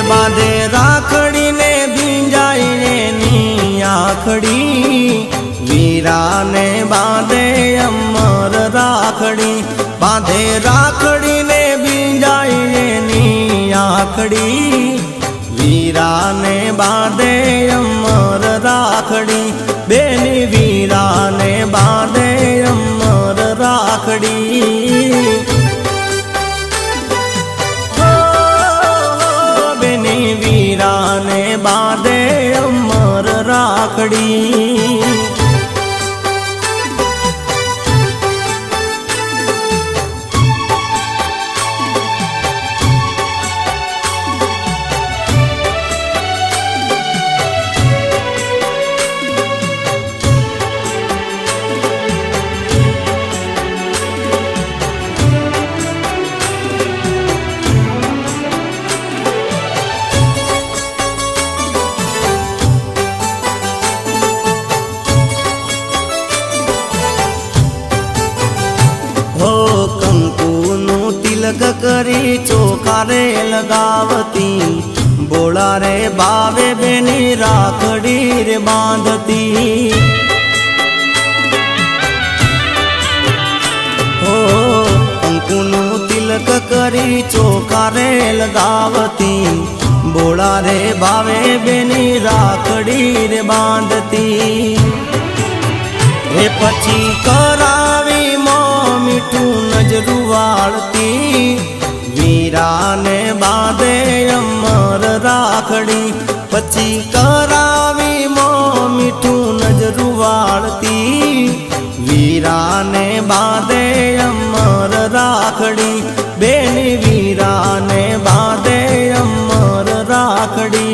बांधे राखड़ी ने भींजाई एनी आखड़ी वीरा ने बांधे अमर राखड़ी बांधे राखड़ी ने भींजाई एनी आखड़ी वीरा ने बांधे अमर राखड़ी बेनी वीरा ने बांधे अमर राखड़ी वीरा ने बांधे अमर राखड़ी तिलक करी चोखारे लगावती बोला रे बावे बेनी राखड़ी रे बांधती हो कंकुनु तिलक करी चोखारे लगावती बोला रे बावे बेनी राखड़ी रे बांधती हे पछी करावी मीठू नजरू वालती वीरा ने बांधे अमर राखड़ी पछी करावी मीठू नजरू वालती वीरा ने बांधे अमर राखड़ी बेनी वीरा ने बांधे अमर राखड़ी